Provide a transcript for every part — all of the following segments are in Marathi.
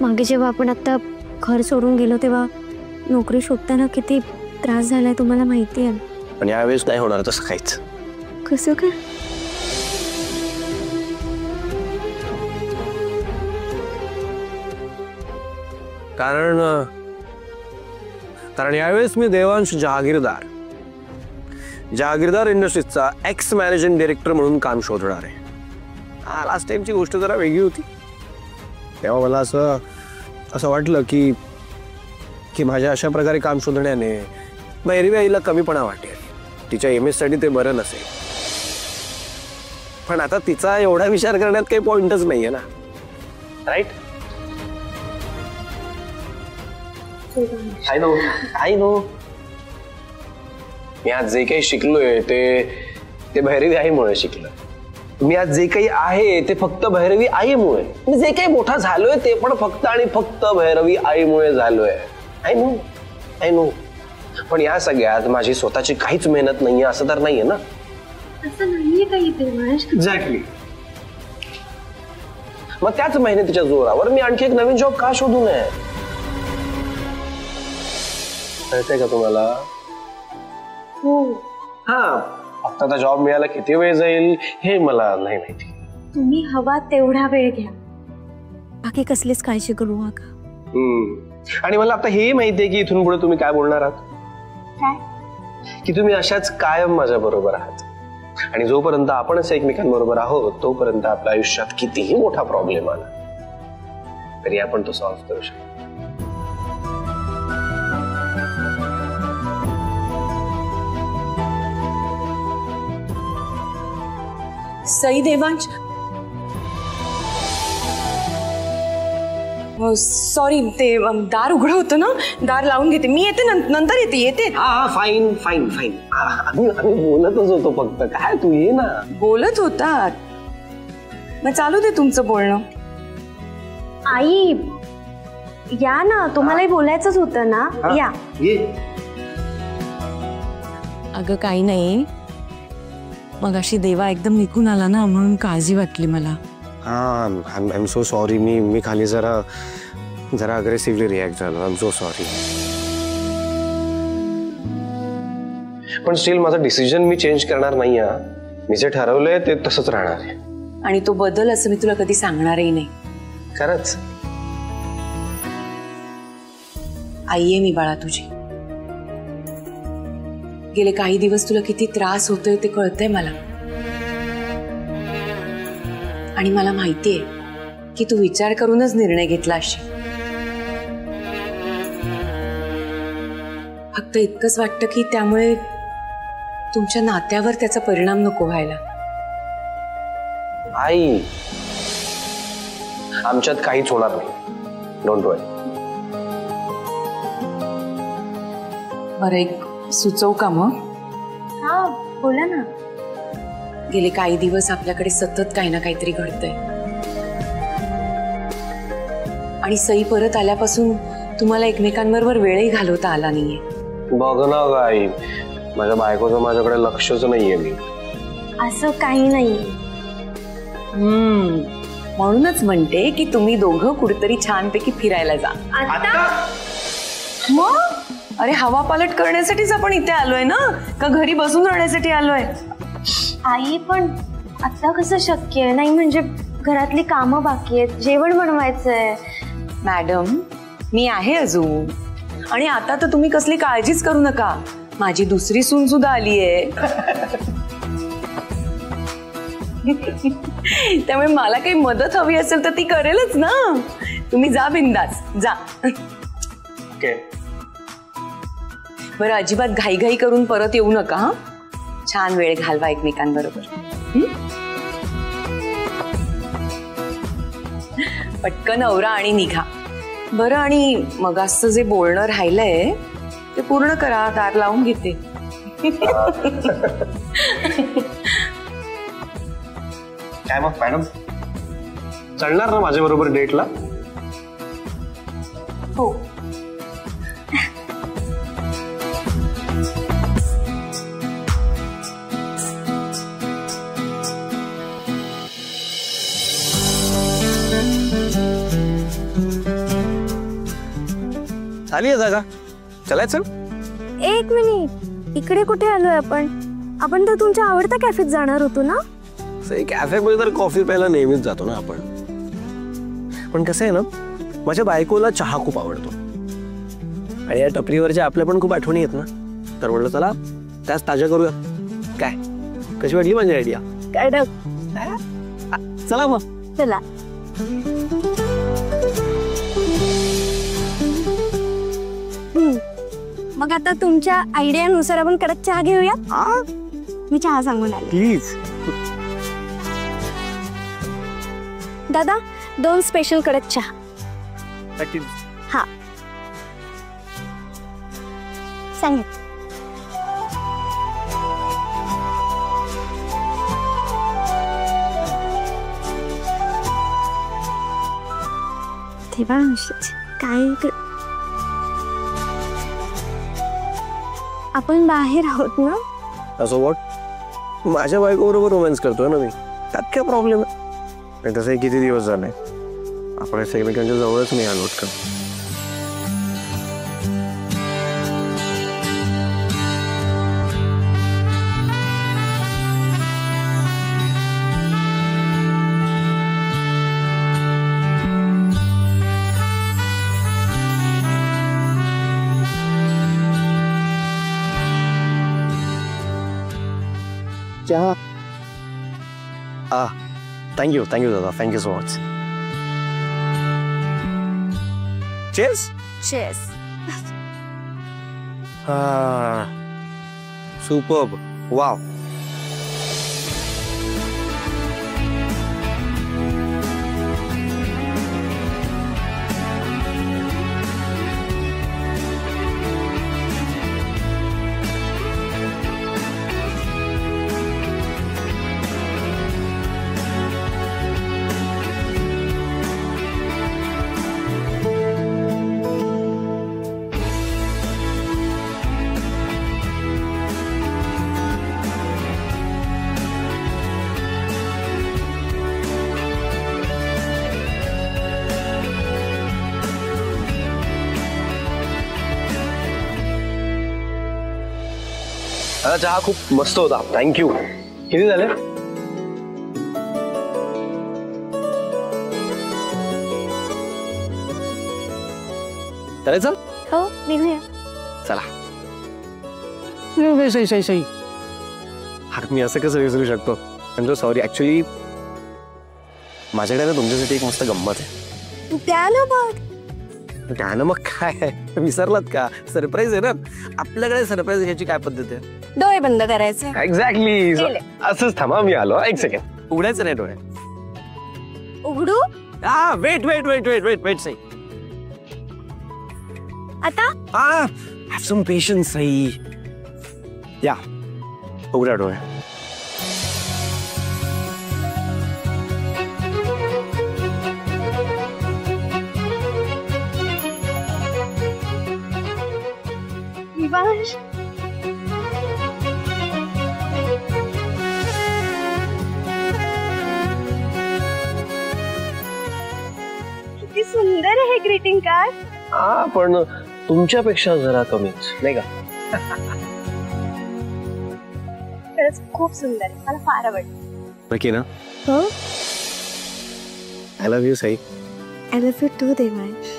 मागे जेव्हा आपण आता घर सोडून गेलो तेव्हा नोकरी शोधताना किती त्रास झालाय तुम्हाला माहिती आहे. पण यावेळेस नाही होणार तसं काहीच. कसं काय? कारण यावेळेस मी देवांश जहागीरदार इंडस्ट्रीजचा एक्स मॅनेजिंग डायरेक्टर म्हणून काम शोधणार आहे. लास्ट टाइमची गोष्ट जरा वेगळी होती. तेव्हा मला असं वाटलं की माझ्या अशा प्रकारे काम शोधण्याने भैरवी आईला कमीपणा वाटेल. तिच्या MS साठी ते बरं नसेल. पण आता तिचा एवढा विचार करण्यात काही पॉइंटच नाहीये ना, राईट? आय नो मी आज जे काही शिकलोय ते भैरवी आईमुळे शिकलोय. मी आज जे काही आहे ते फक्त भैरवी आईमुळे. मी जे काही मोठा झालोय ते पण फक्त आणि फक्त भैरवी आईमुळे झालोय. आय नो पण या सगळ्यात माझी स्वतःची काहीच मेहनत नाहीये असं तर नाहीये ना. असं नाहीये काही देवांश. एक्झॅक्टली. मग त्याच मेहनतीच्या जोरावर मी आणखी एक नवीन जॉब का शोधू नये? कळतंय का तुम्हाला? हो. हा, आता जॉब मिळायला किती वेळ जाईल हे मला नाही माहिती. तुम्ही हवा तेवढा वेळ घ्या, बाकी कसलीच काळजी करू नका. आणि मला आता हे माहितीये की इथून पुढे तुम्ही काय बोलणार आहात. काय? की तुम्ही अशाच कायम माझ्या बरोबर आहात. आणि जोपर्यंत आपणच एकमेकांबरोबर आहोत तोपर्यंत आपल्या आयुष्यात कितीही मोठा प्रॉब्लेम आला तरी आपण तो सॉल्व्ह करू शकतो. सई देवांश, सॉरी ते दार उघडं होतं ना, दार लावून घेते मी. येते नंतर येते. फाईन आम्ही बोलतच होतो फक्त. काय तू ये ना. बोलत होतात मग चालू दे तुमचं बोलणं. आई या ना, तुम्हालाही बोलायचंच होतं ना. या. अगं काही नाही, मग अशी देवा एकदम निघून आला ना म्हणून काळजी वाटली मला. I am so sorry. मी खाली जरा अग्रेसिव्हली रिॲक्ट झालो. I am so sorry. पण स्टील माझा डिसिजन मी चेंज करणार नाही. मी जे ठरवलंय ते तसंच राहणार आहे. आणि तो बदल असं मी तुला कधी सांगणारही नाही. खरंच आई आहे मी बाळा तुझी. गेले काही दिवस तुला किती त्रास होतोय ते कळतंय मला. आणि मला माहितीये की तू विचार करूनच निर्णय घेतला अशी. फक्त इतकंच वाटतं की त्यामुळे तुमच्या नात्यावर त्याचा परिणाम नको व्हायला. आई आमच्यात काहीच होणार नाही. डोंट वरी. बरं एक सुचव का मग? हा बोला ना. गेले काही दिवस आपल्याकडे सतत काही ना काहीतरी घडतंय. आणि सई परत आल्यापासून तुम्हाला एकमेकांबरोबर वेळही घालवता आला नाहीये. बघ ना आई, माझ्या बायकोचं माझ्याकडे लक्षच नाहीये. मी असं काही नाही. म्हणूनच म्हणते की तुम्ही दोघं कुठेतरी छानपैकी फिरायला जा. आता मग अरे हवा पालट करण्यासाठीच आपण इथे आलोय ना, का घरी बसून राहण्यासाठी आलोय? आई पण आता कसं शक्य आहे? नाही म्हणजे घरातली कामं बाकी आहेत, जेवण बनवायचंय. मॅडम मी आहे अजून. आणि आता तर तुम्ही कसली काळजीच करू नका, माझी दुसरी सून सुद्धा आलीये. त्यामुळे मला काही मदत हवी असेल तर ती करेलच ना. तुम्ही जा बिंदास जा. बरं अजिबात घाईघाई करून परत येऊ नका. हा छान वेळ घालवा एकमेकांबरोबर. पटकन आवरा आणि निघा. बरं आणि मग असं जे बोलणं राहिलंय ते पूर्ण करा. दार लावून घेते. काय मग मॅडम चढणार ना माझ्या बरोबर डेटला? हो. आली आहे जागा, चलायचं? एक मिनिट, इकडे कुठे आलोय आपण? आपण तर तुमच्या आवडत्या कॅफेत जाणार होतो ना? कॅफे मध्ये तर कॉफी प्यायला नेहमीच जातो ना आपण. पण कसं आहे ना, माझ्या बायकोला चहा खूप आवडतो आणि या टपरीवरच्या आपल्या पण खूप आठवणी आहेत ना, तर म्हटलं चला त्याच ताज्या करूया. काय, कशी वाटली माझी आयडिया? चला मग. चला. मग आता तुमच्या आयडियानुसार आपण कडक चहा घेऊया. मी चहा सांगून आले. प्लीज. दादा 2 स्पेशल कडक चहा. हा सांग. तेव्हा काय आपण बाहेर आहोत ना. असं वॉट, माझ्या बायको बरोबर रोमॅन्स करतोय ना मी, त्यात काय प्रॉब्लेम आहे? तसंही किती दिवस झाले आपण एकमेकांच्या जवळच नाही आलोत का. चहा. थँक्यू दादा, thank you so much. Chess. Chess. Superb. Wow. चहा खूप मस्त होता, थँक्यू. किती झाले? चालेल. हो निघूया. चला. सही. मी असं कसं विसरू शकतो? म्हणजे सॉरी, ऍक्च्युली माझ्याकडे ना तुमच्यासाठी एक मस्त गंमत आहे. द्या ना बघ. त्यानं मग काय विसरलात का? सरप्राईज आहे ना आपल्याकडे. सरप्राईज घ्यायची काय पद्धत आहे? डोळे बंद करायचे. एक्झॅक्टली. असंच थांबा, मी आलो. एक सेकंड. उघडायचं नाही डोळे. उघडू. वेट सई. आता हॅव सम पेशन्स सई. या उघडा डोळे. किती सुंदर आहे ग्रीटिंग कार्ड. पण तुमच्यापेक्षा जरा कमीच नाही का? खरंच खूप सुंदर आहे, मला फार आवडलं. नक्की ना? हो. I love you Sai. I love you too Devansh.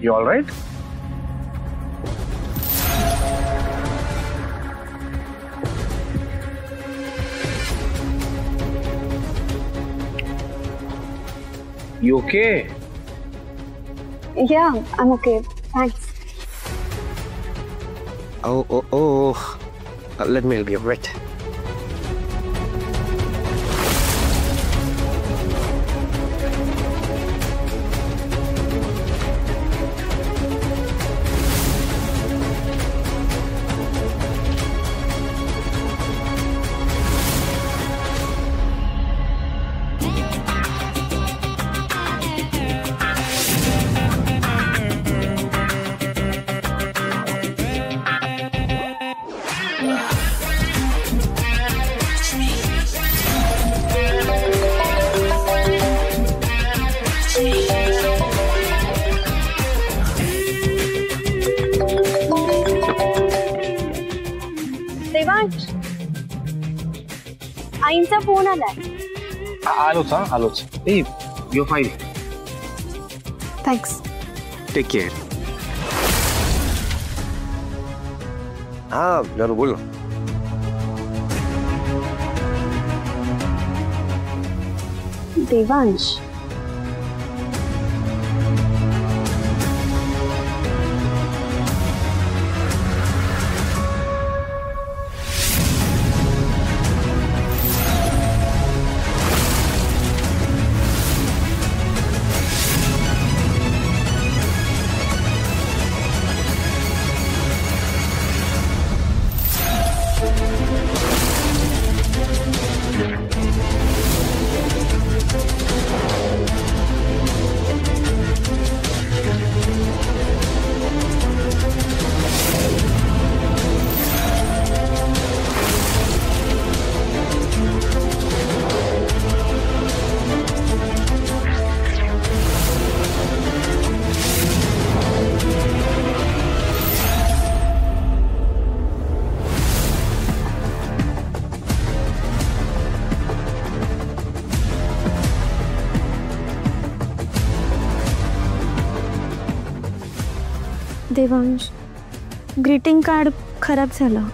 You all right? You okay? Yeah, I'm okay. Thanks. Oh. Let me help you. Right. Devansh, आईंचा फोन आलाय. आलोच. Hey, you're fine. Thanks. Take care. हाँ, जानू बोल ना. देवांश, देवांश, ग्रीटिंग कार्ड खराब झालं.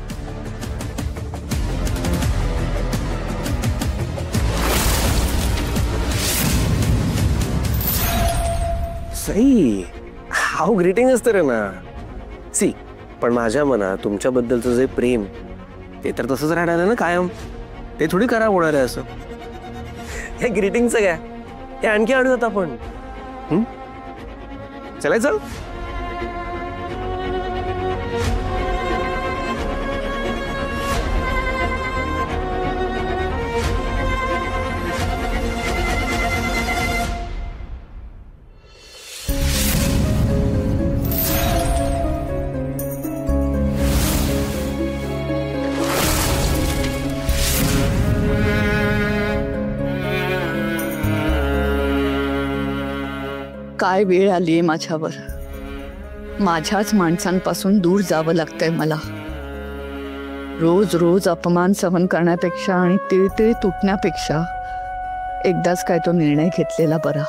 सई, हाऊ ग्रीटिंग असतं रे ना. सी, पण माझ्या मनात तुमच्याबद्दलचं जे प्रेम ते तर तसंच राहणार आहे ना कायम. ते थोडी खराब होणार आहे असं. हे ग्रीटिंगचं काय, हे आणखी आढळत आपण. चलायचं. काय वेळ आलीये माझ्यावर. माझ्याच माणसांपासून दूर जावं लागतंय मला. रोज रोज अपमान सहन करण्यापेक्षा आणि तिळतिळ तुटण्यापेक्षा एकदाच काय तो निर्णय घेतलेला बरा.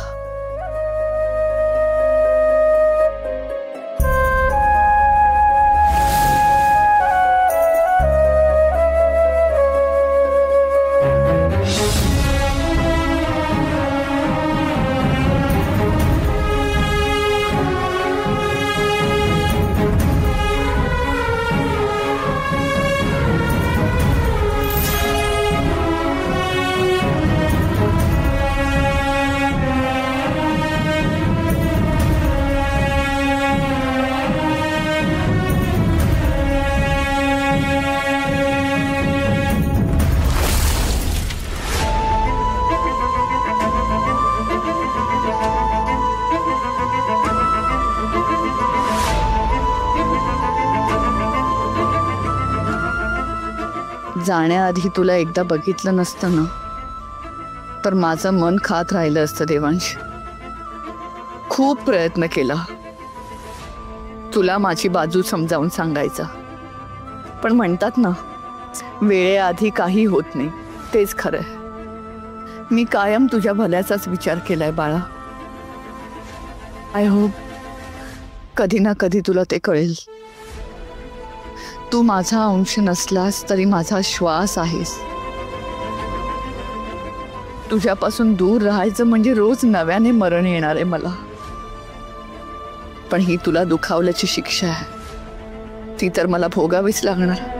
जाण्याआधी तुला एकदा बघितलं नसतं ना तर माझं मन खात राहिलं असतं देवांश. खूप प्रयत्न केला तुला माझी बाजू समजावून सांगायचा, पण म्हणतात ना वेळेआधी काही होत नाही, तेच खरंय. मी कायम तुझ्या भल्याचाच विचार केलाय बाळा. आय होप कधी ना कधी तुला ते कळेल. तू माझा अंश नसलास तरी माझा श्वास आहेस. तुझ्यापासून दूर राहायचं म्हणजे रोज नव्याने मरण येणार आहे मला. पण ही तुला दुखावल्याची शिक्षा आहे, ती तर मला भोगावीच लागणार.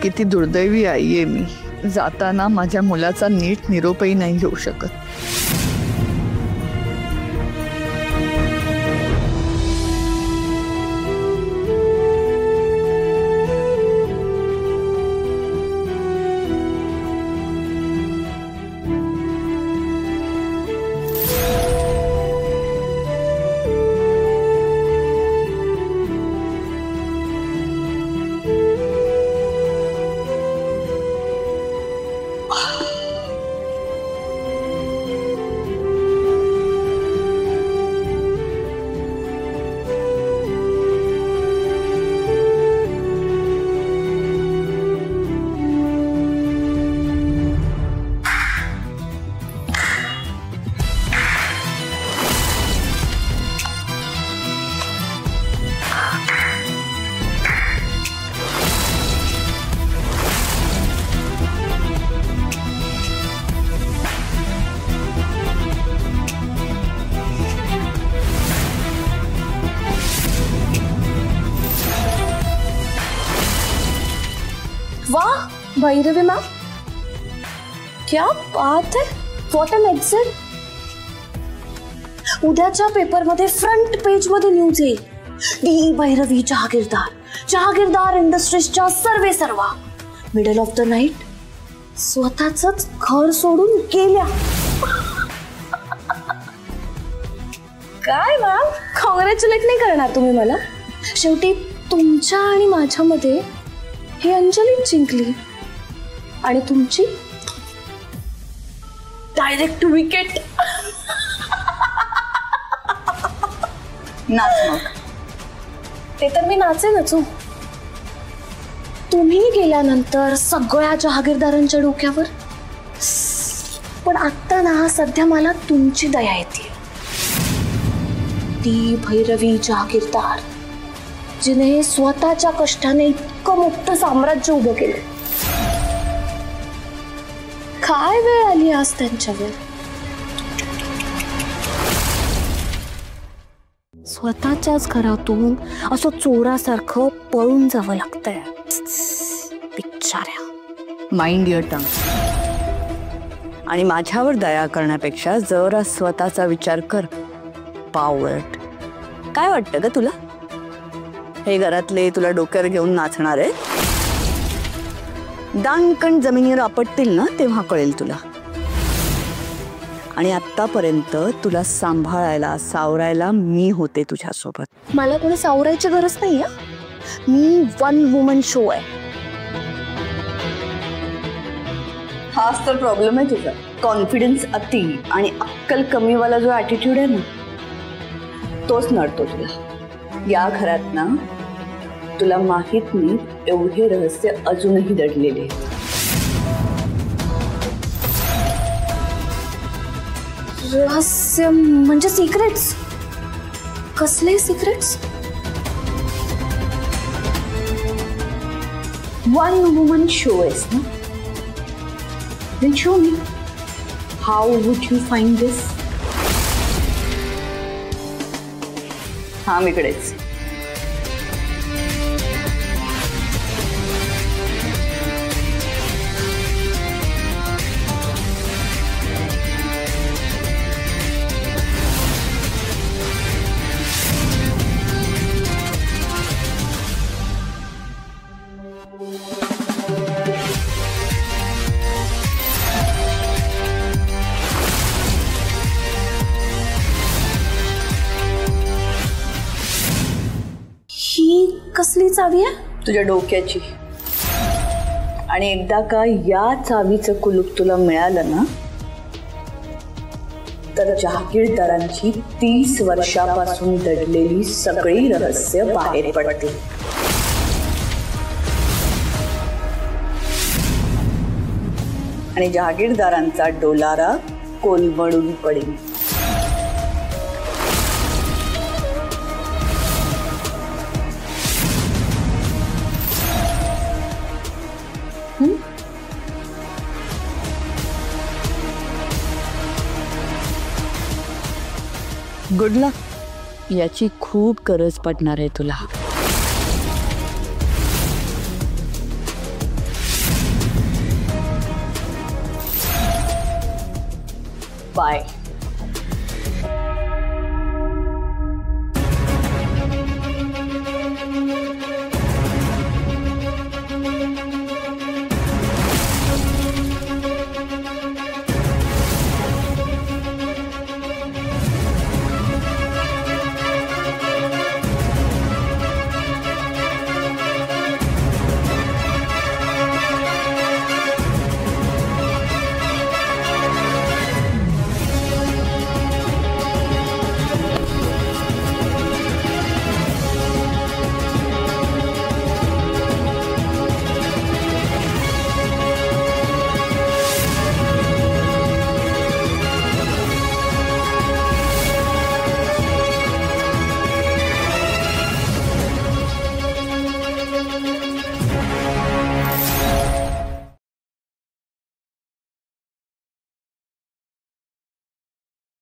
किती दुर्दैवी आई आहे मी. जाताना माझ्या मुलाचा नीट निरोपही नाही घेऊ शकत. वाह भैरवी मैम, क्या बात है, व्हॉट एन एक्सेल. उद्याच्या पेपरमध्ये फ्रंट पेज मध्ये न्यूज येईल. डी भैरवी जहागीरदार इंडस्ट्रीजच्या सर्वे सर्वा मिडल ऑफ द नाईट स्वतःच घर सोडून गेल्या. काय मॅम, कॉंग्रॅच्युलेट नाही करणार तुम्ही मला? शेवटी तुमच्या आणि माझ्यामध्ये ही अंजली जिंकली आणि तुमची डायरेक्ट विकेट. नाच मग. ते तर मी नाचेनच. तुम्ही गेल्यानंतर सगळ्या जहागीरदारांच्या डोक्यावर. पण आता ना सध्या मला तुमची दया येते. ती भैरवी जहागीरदार जिने स्वतःच्या कष्टाने इतकं मोठं साम्राज्य उभं केलं. काय वेळ आली आज त्यांच्यावर. स्वतःच्याच घरातून असं चोरासारखं पळून जावं लागतंय. बिचाऱ्या. Mind your tongue. आणि माझ्यावर दया करण्यापेक्षा जरा स्वतःचा विचार कर. पावट. काय वाटतं ग तुला? हे घरातले तुला डोक्यावर घेऊन नाचणार आहे? दानकण जमिनीवर आपटतील ना तेव्हा कळेल तुला. आणि आतापर्यंत तुला सांभाळायला सावरायला मी होते तुझ्यासोबत. मला कोणी सावरायची गरज नाही. मी वन वुमन शो आहे. हाच तर प्रॉब्लेम आहे तुझा. कॉन्फिडन्स अति आणि अक्कल कमीवाला जो ॲटिट्यूड आहे ना तोच नडतो तुला. या घरात ना तुला माहित नाही एवढे रहस्य अजूनही दडलेले. रहस्य म्हणजे सिक्रेट्स. कसले सिक्रेट्स? वन वुमन शो आहेस ना? Then show me. How would you find this? मी इकडेच. कसली चावी आहे? तुझ्या डोक्याची. आणि एकदा का या चावीचं कुलूप तुला मिळालं ना, तर जहागीरदारांची 30 वर्षापासून दडलेली सगळी रहस्य बाहेर पडतील. आणि जहागीरदारांचा डोलारा कोलमडून पडेल. गुड लक. याची खूप गरज पडणार आहे तुला. बाय.